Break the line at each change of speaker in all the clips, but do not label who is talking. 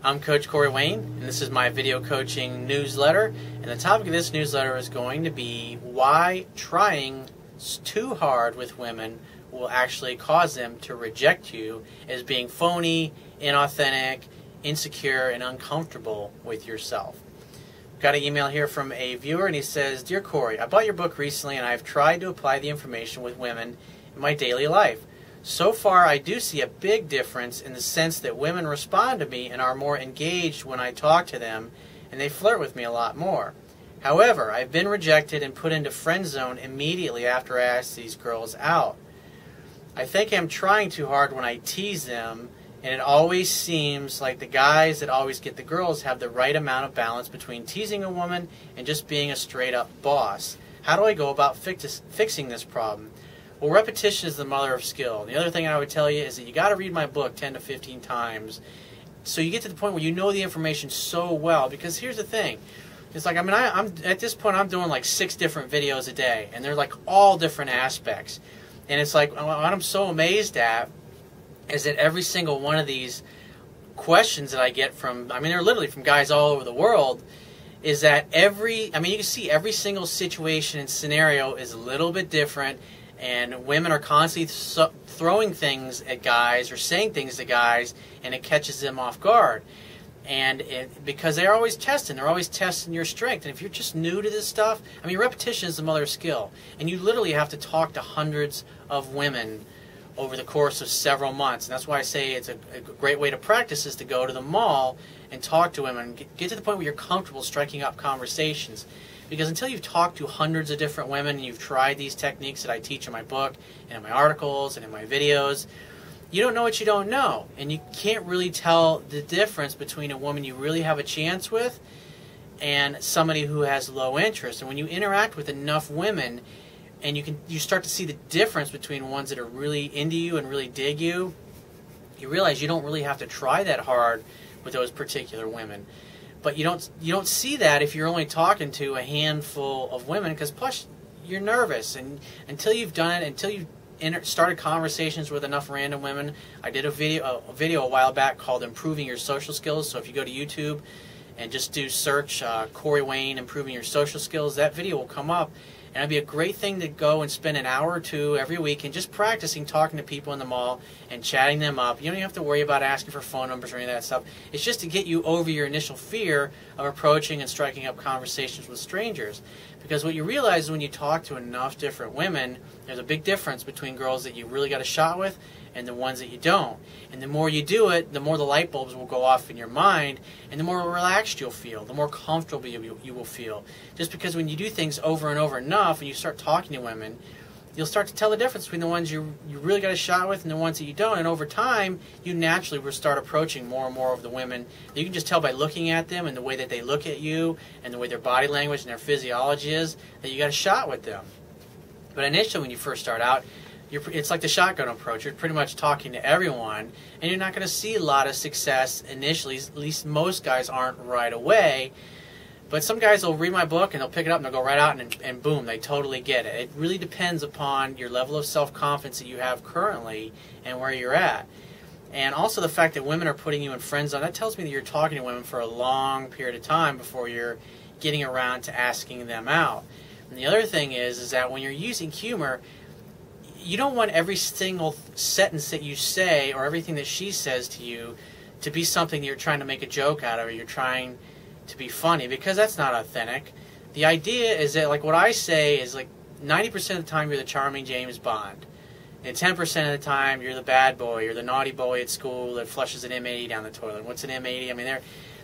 I'm Coach Corey Wayne, and this is my video coaching newsletter. And the topic of this newsletter is going to be why trying too hard with women will actually cause them to reject you as being phony, inauthentic, insecure, and uncomfortable with yourself. Got an email here from a viewer, and he says, "Dear Corey, I bought your book recently, and I've tried to apply the information with women in my daily life. So far, I do see a big difference in the sense that women respond to me and are more engaged when I talk to them, and they flirt with me a lot more. However, I've been rejected and put into friend zone immediately after I ask these girls out. I think I'm trying too hard when I tease them, and it always seems like the guys that always get the girls have the right amount of balance between teasing a woman and just being a straight-up boss. How do I go about fixing this problem?" Well, repetition is the mother of skill. The other thing I would tell you is that you got to read my book 10 to 15 times so you get to the point where you know the information so well. Because here's the thing. It's like, I'm at this point, I'm doing like 6 different videos a day, and they're like all different aspects. And it's like, what I'm so amazed at is that every single one of these questions that I get from, they're literally from guys all over the world, is that you can see every single situation and scenario is a little bit different. And women are constantly throwing things at guys or saying things to guys, and it catches them off guard. And because they're always testing your strength. And if you're just new to this stuff, repetition is the mother of skill. And you literally have to talk to hundreds of women over the course of several months. And that's why I say it's a great way to practice is to go to the mall and talk to women. Get to the point where you're comfortable striking up conversations. Because until you've talked to hundreds of different women and you've tried these techniques that I teach in my book and in my articles and in my videos, you don't know what you don't know. And you can't really tell the difference between a woman you really have a chance with and somebody who has low interest. And when you interact with enough women and you start to see the difference between ones that are really into you and really dig you, you realize you don't really have to try that hard with those particular women. But you don't see that if you're only talking to a handful of women, because plus you're nervous, and until you've done it, until you've started conversations with enough random women. I did a video a while back called "Improving Your Social Skills." So if you go to YouTube and just do search Corey Wayne Improving Your Social Skills, that video will come up. And it'd be a great thing to go and spend an hour or two every week and just practicing talking to people in the mall and chatting them up. You don't even have to worry about asking for phone numbers or any of that stuff. It's just to get you over your initial fear of approaching and striking up conversations with strangers. Because what you realize is when you talk to enough different women, there's a big difference between girls that you really got a shot with and the ones that you don't. And the more you do it, the more the light bulbs will go off in your mind, and the more relaxed you'll feel, the more comfortable you will feel. Just because when you do things over and over enough and you start talking to women, you'll start to tell the difference between the ones you really got a shot with and the ones that you don't. And over time, you naturally will start approaching more and more of the women. You can just tell by looking at them and the way that they look at you and the way their body language and their physiology is that you got a shot with them. But initially, when you first start out, it's like the shotgun approach. You're pretty much talking to everyone, and you're not going to see a lot of success initially. At least most guys aren't right away. But some guys will read my book, and they'll pick it up, and they'll go right out, and boom, they totally get it. It really depends upon your level of self-confidence that you have currently and where you're at. And also the fact that women are putting you in friend zone, that tells me that you're talking to women for a long period of time before you're getting around to asking them out. And the other thing is that when you're using humor, you don't want every single sentence that you say or everything that she says to you to be something that you're trying to make a joke out of or you're trying to be funny, because that's not authentic. The idea is that, like, what I say is like 90% of the time you're the charming James Bond, and 10% of the time you're the bad boy, you're the naughty boy at school that flushes an M80 down the toilet. What's an M80?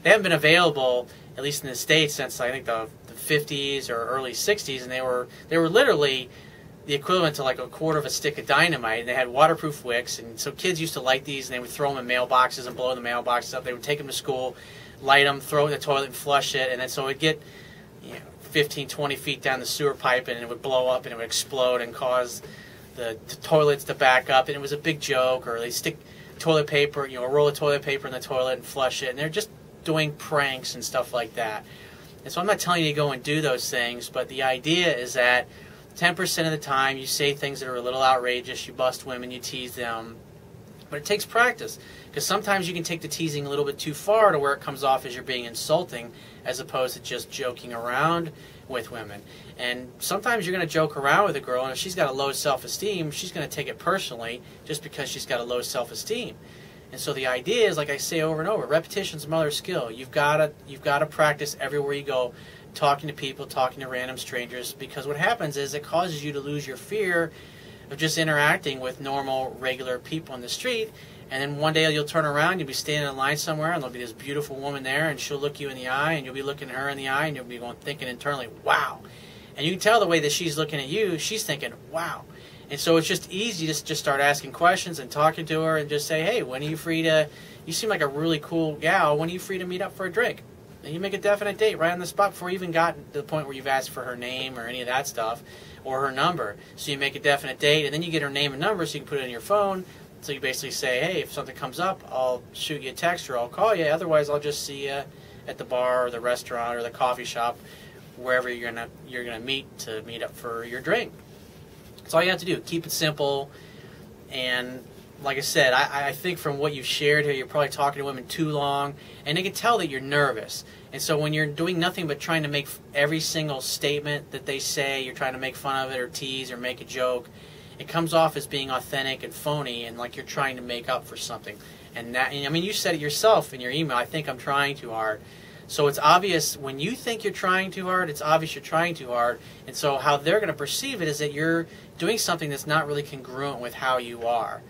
They haven't been available, at least in the States, since I think the 50s or early 60s, and they were literally the equivalent to like a quarter of a stick of dynamite, and they had waterproof wicks, and so kids used to like these, and they would throw them in mailboxes and blow the mailboxes up. They would take them to school, light them, throw it in the toilet, and flush it, and then so it would get 15, 20 feet down the sewer pipe, and it would blow up, and it would explode and cause the toilets to back up, and it was a big joke. Or they stick toilet paper, a roll of toilet paper in the toilet and flush it, and they're just doing pranks and stuff like that. And so I'm not telling you to go and do those things, but the idea is that 10% of the time you say things that are a little outrageous, you bust women, you tease them. But it takes practice, Because sometimes you can take the teasing a little bit too far to where it comes off as you're being insulting as opposed to just joking around with women. And sometimes you're going to joke around with a girl, and if she's got a low self-esteem, she's going to take it personally just because she's got a low self-esteem. And so the idea is, like I say over and over, repetition's the mother of skill. You've got to practice everywhere you go, talking to people, talking to random strangers, because what happens is it causes you to lose your fear of just interacting with normal, regular people on the street. And then one day you'll turn around, you'll be standing in line somewhere, and there'll be this beautiful woman there, and she'll look you in the eye, and you'll be looking her in the eye, and you'll be thinking internally, wow. And you can tell the way that she's looking at you, she's thinking, wow. And so it's just easy to just start asking questions and talking to her and just say, hey, when are you free to, you seem like a really cool gal, when are you free to meet up for a drink? And you make a definite date right on the spot before you even got to the point where you've asked for her name or any of that stuff, or her number. So you make a definite date, and then you get her name and number so you can put it in your phone. So you basically say, hey, if something comes up, I'll shoot you a text or I'll call you. Otherwise, I'll just see you at the bar or the restaurant or the coffee shop, wherever you're gonna meet up for your drink. That's all you have to do. Keep it simple. And like I said, I think from what you've shared here, you're probably talking to women too long, and they can tell that you're nervous. And so when you're doing nothing but trying to make every single statement that they say, you're trying to make fun of it or tease or make a joke, it comes off as being authentic and phony and like you're trying to make up for something. And that, I mean, you said it yourself in your email, I think I'm trying too hard. So it's obvious when you think you're trying too hard, it's obvious you're trying too hard. And so how they're going to perceive it is that you're doing something that's not really congruent with how you are.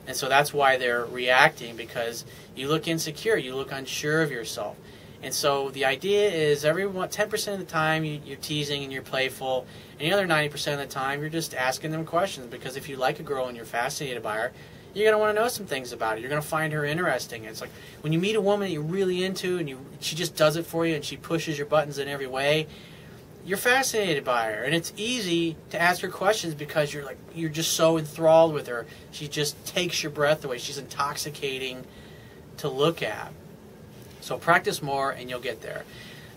And so that's why they're reacting, because you look insecure, you look unsure of yourself. And so the idea is 10% of the time you're teasing and you're playful, and the other 90% of the time you're just asking them questions, because if you like a girl and you're fascinated by her, you're going to want to know some things about her. You're going to find her interesting. And it's like when you meet a woman that you're really into and she just does it for you and she pushes your buttons in every way, you're fascinated by her. And it's easy to ask her questions because you're just so enthralled with her. She just takes your breath away. She's intoxicating to look at. So practice more and you'll get there.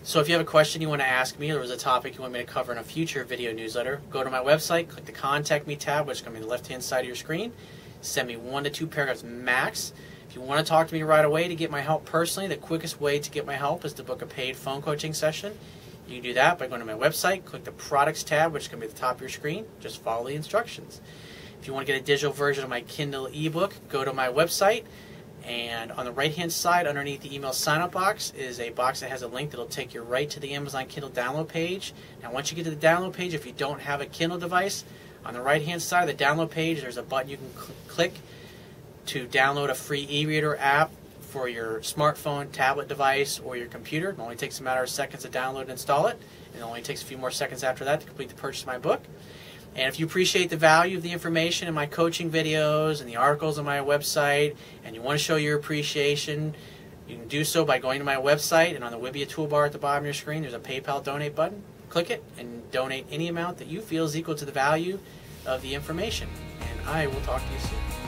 So if you have a question you want to ask me, or there's a topic you want me to cover in a future video newsletter, go to my website, click the Contact Me tab, which is going to be on the left-hand side of your screen. Send me 1 to 2 paragraphs max. If you want to talk to me right away to get my help personally, the quickest way to get my help is to book a paid phone coaching session. You can do that by going to my website, click the Products tab, which is going to be at the top of your screen. Just follow the instructions. If you want to get a digital version of my Kindle ebook, go to my website. And on the right-hand side, underneath the email sign-up box, is a box that has a link that will take you right to the Amazon Kindle download page. Now, once you get to the download page, if you don't have a Kindle device, on the right-hand side of the download page, there's a button you can click to download a free e-reader app for your smartphone, tablet device, or your computer. It only takes a matter of seconds to download and install it. And it only takes a few more seconds after that to complete the purchase of my book. And if you appreciate the value of the information in my coaching videos and the articles on my website, and you want to show your appreciation, you can do so by going to my website, and on the Wibiya toolbar at the bottom of your screen, there's a PayPal donate button. Click it and donate any amount that you feel is equal to the value of the information. And I will talk to you soon.